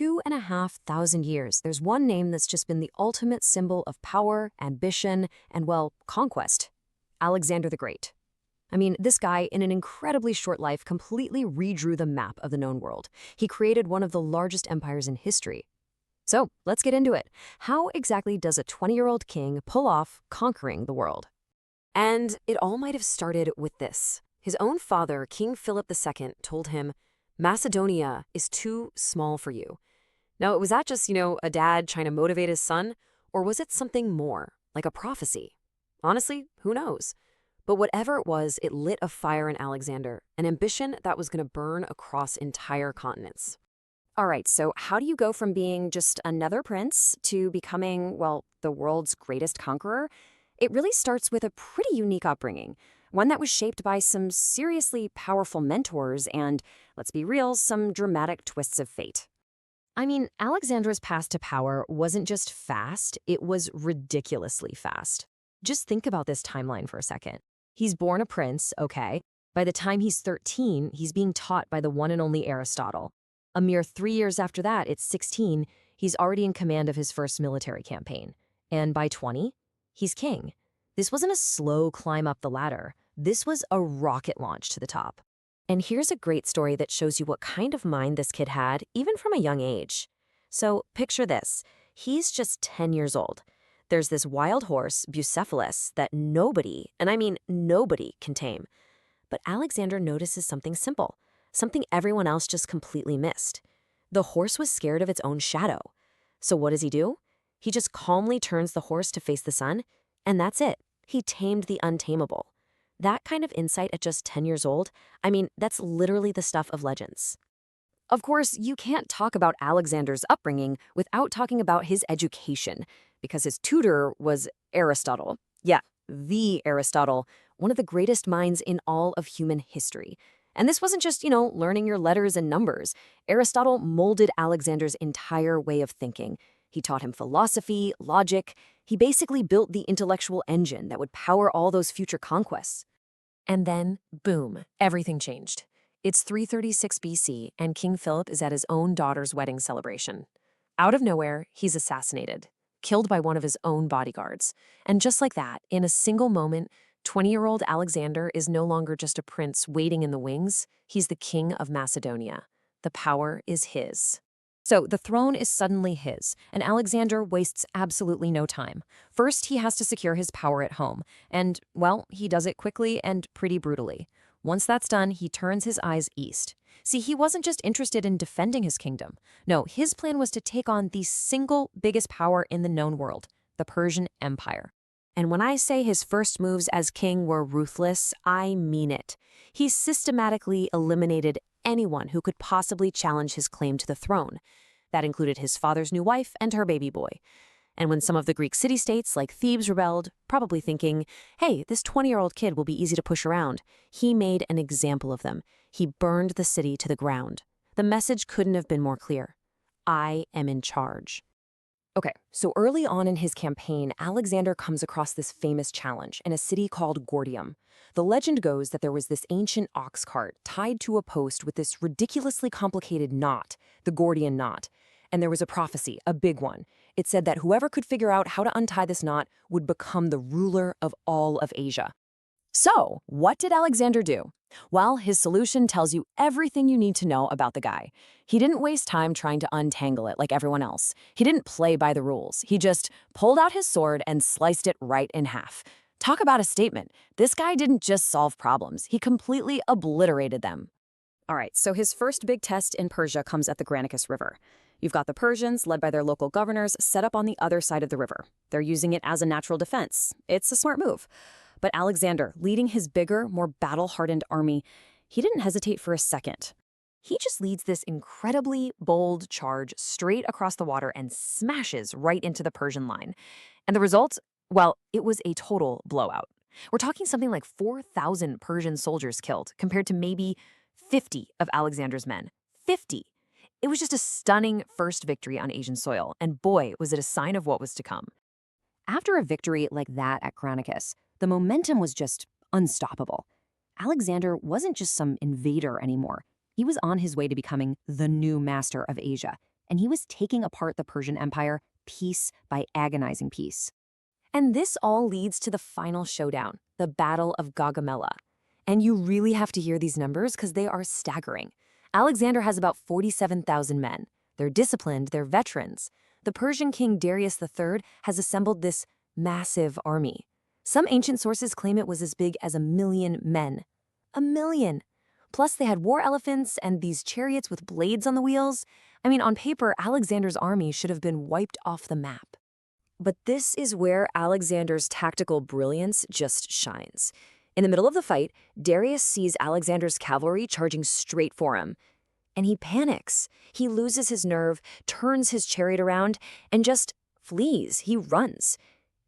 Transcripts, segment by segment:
2,500 years, there's one name that's just been the ultimate symbol of power, ambition, and, well, conquest. Alexander the Great. I mean, this guy, in an incredibly short life, completely redrew the map of the known world. He created one of the largest empires in history. So, let's get into it. How exactly does a 20-year-old king pull off conquering the world? And it all might have started with this. His own father, King Philip II, told him, "Macedonia is too small for you." Now, was that just, a dad trying to motivate his son? Or was it something more, like a prophecy? Honestly, who knows? But whatever it was, it lit a fire in Alexander, an ambition that was going to burn across entire continents. All right, so how do you go from being just another prince to becoming, well, the world's greatest conqueror? It really starts with a pretty unique upbringing, one that was shaped by some seriously powerful mentors and, let's be real, some dramatic twists of fate. I mean, Alexander's path to power wasn't just fast, it was ridiculously fast. Just think about this timeline for a second. He's born a prince, okay. By the time he's 13, he's being taught by the one and only Aristotle. A mere 3 years after that, at 16, he's already in command of his first military campaign. And by 20, he's king. This wasn't a slow climb up the ladder. This was a rocket launch to the top. And here's a great story that shows you what kind of mind this kid had, even from a young age. So picture this. He's just 10 years old. There's this wild horse, Bucephalus, that nobody, and I mean nobody, can tame. But Alexander notices something simple, something everyone else just completely missed. The horse was scared of its own shadow. So what does he do? He just calmly turns the horse to face the sun, and that's it. He tamed the untamable. That kind of insight at just 10 years old, I mean, that's literally the stuff of legends. Of course, you can't talk about Alexander's upbringing without talking about his education, because his tutor was Aristotle. Yeah, the Aristotle, one of the greatest minds in all of human history. And this wasn't just, learning your letters and numbers. Aristotle molded Alexander's entire way of thinking. He taught him philosophy, logic. He basically built the intellectual engine that would power all those future conquests. And then, boom, everything changed. It's 336 BC, and King Philip is at his own daughter's wedding celebration. Out of nowhere, he's assassinated, killed by one of his own bodyguards. And just like that, in a single moment, 20-year-old Alexander is no longer just a prince waiting in the wings. He's the king of Macedonia. The power is his. So the throne is suddenly his, and Alexander wastes absolutely no time. First, he has to secure his power at home, and, well, he does it quickly and pretty brutally. Once that's done, he turns his eyes east. See, he wasn't just interested in defending his kingdom. No, his plan was to take on the single biggest power in the known world, the Persian Empire. And when I say his first moves as king were ruthless, I mean it. He systematically eliminated anyone who could possibly challenge his claim to the throne. That included his father's new wife and her baby boy. And when some of the Greek city-states like Thebes rebelled, probably thinking, hey, this 20-year-old kid will be easy to push around, he made an example of them. He burned the city to the ground. The message couldn't have been more clear. I am in charge. Okay, so early on in his campaign, Alexander comes across this famous challenge in a city called Gordium. The legend goes that there was this ancient ox cart tied to a post with this ridiculously complicated knot, the Gordian knot. And there was a prophecy, a big one. It said that whoever could figure out how to untie this knot would become the ruler of all of Asia. So, what did Alexander do? Well, his solution tells you everything you need to know about the guy. He didn't waste time trying to untangle it like everyone else. He didn't play by the rules. He just pulled out his sword and sliced it right in half. Talk about a statement. This guy didn't just solve problems. He completely obliterated them. All right, so his first big test in Persia comes at the Granicus River. You've got the Persians, led by their local governors, set up on the other side of the river. They're using it as a natural defense. It's a smart move. But Alexander, leading his bigger, more battle-hardened army, he didn't hesitate for a second. He just leads this incredibly bold charge straight across the water and smashes right into the Persian line. And the result? Well, it was a total blowout. We're talking something like 4,000 Persian soldiers killed, compared to maybe 50 of Alexander's men. 50! It was just a stunning first victory on Asian soil, and boy, was it a sign of what was to come. After a victory like that at Granicus, the momentum was just unstoppable. Alexander wasn't just some invader anymore. He was on his way to becoming the new master of Asia. and he was taking apart the Persian Empire piece by agonizing piece. And this all leads to the final showdown, the Battle of Gaugamela. And you really have to hear these numbers because they are staggering. Alexander has about 47,000 men. They're disciplined, they're veterans. The Persian King Darius III has assembled this massive army. Some ancient sources claim it was as big as 1,000,000 men. 1,000,000! Plus, they had war elephants and these chariots with blades on the wheels. I mean, on paper, Alexander's army should have been wiped off the map. But this is where Alexander's tactical brilliance just shines. In the middle of the fight, Darius sees Alexander's cavalry charging straight for him. And he panics. He loses his nerve, turns his chariot around, and just flees. He runs.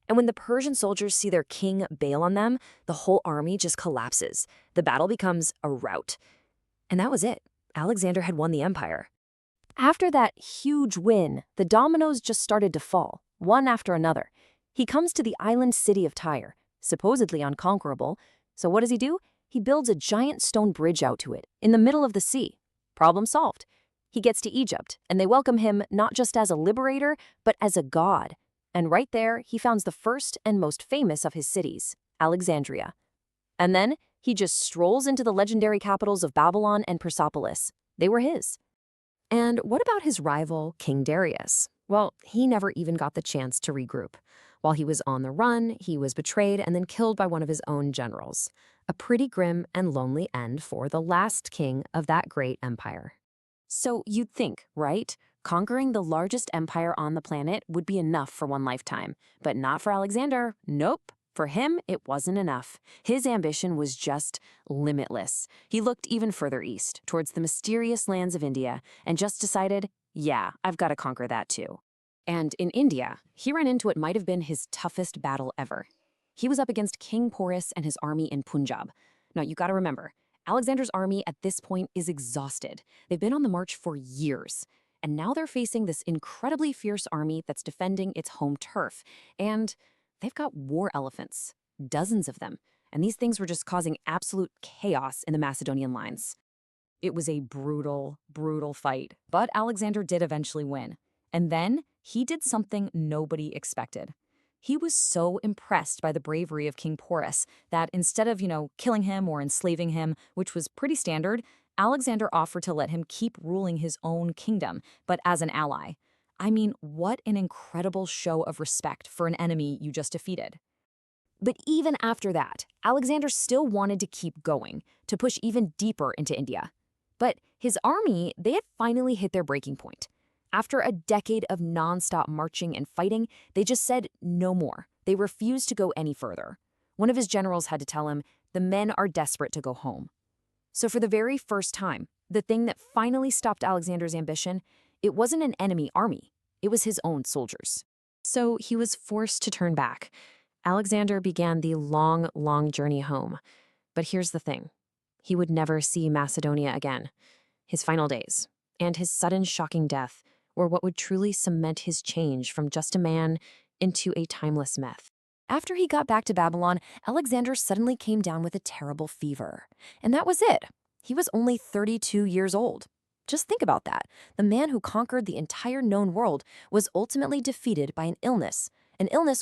And when the Persian soldiers see their king bail on them, the whole army just collapses. The battle becomes a rout. And that was it. Alexander had won the empire. After that huge win, the dominoes just started to fall, one after another. He comes to the island city of Tyre, supposedly unconquerable. So what does he do? He builds a giant stone bridge out to it, in the middle of the sea. Problem solved. He gets to Egypt, and they welcome him not just as a liberator, but as a god. And right there, he founds the first and most famous of his cities, Alexandria. And then he just strolls into the legendary capitals of Babylon and Persepolis. They were his. And what about his rival, King Darius? Well, he never even got the chance to regroup. While he was on the run, he was betrayed and then killed by one of his own generals. A pretty grim and lonely end for the last king of that great empire. So you'd think, right? Conquering the largest empire on the planet would be enough for one lifetime. But not for Alexander. Nope. For him, it wasn't enough. His ambition was just limitless. He looked even further east, towards the mysterious lands of India, and just decided, yeah, I've got to conquer that too. And in India, he ran into what might have been his toughest battle ever. He was up against King Porus and his army in Punjab. Now, you got to remember, Alexander's army at this point is exhausted. They've been on the march for years. And now they're facing this incredibly fierce army that's defending its home turf. And they've got war elephants, dozens of them. And these things were just causing absolute chaos in the Macedonian lines. It was a brutal, brutal fight. But Alexander did eventually win. And then he did something nobody expected. He was so impressed by the bravery of King Porus that instead of, killing him or enslaving him, which was pretty standard, Alexander offered to let him keep ruling his own kingdom, but as an ally. I mean, what an incredible show of respect for an enemy you just defeated. But even after that, Alexander still wanted to keep going, to push even deeper into India. But his army, they had finally hit their breaking point. After a decade of nonstop marching and fighting, they just said no more. They refused to go any further. One of his generals had to tell him, the men are desperate to go home. So for the very first time, the thing that finally stopped Alexander's ambition, it wasn't an enemy army. It was his own soldiers. So he was forced to turn back. Alexander began the long, long journey home. But here's the thing. He would never see Macedonia again. His final days, and his sudden shocking death, were what would truly cement his change from just a man into a timeless myth. After he got back to Babylon, Alexander suddenly came down with a terrible fever. And that was it. He was only 32 years old. Just think about that. The man who conquered the entire known world was ultimately defeated by an illness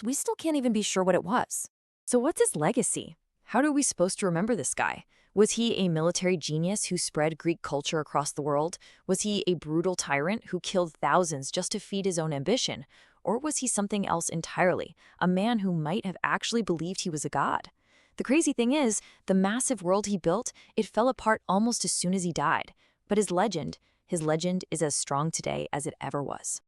we still can't even be sure what it was. So what's his legacy? How are we supposed to remember this guy? Was he a military genius who spread Greek culture across the world? Was he a brutal tyrant who killed thousands just to feed his own ambition? Or was he something else entirely, a man who might have actually believed he was a god? The crazy thing is, the massive world he built, it fell apart almost as soon as he died. But his legend is as strong today as it ever was.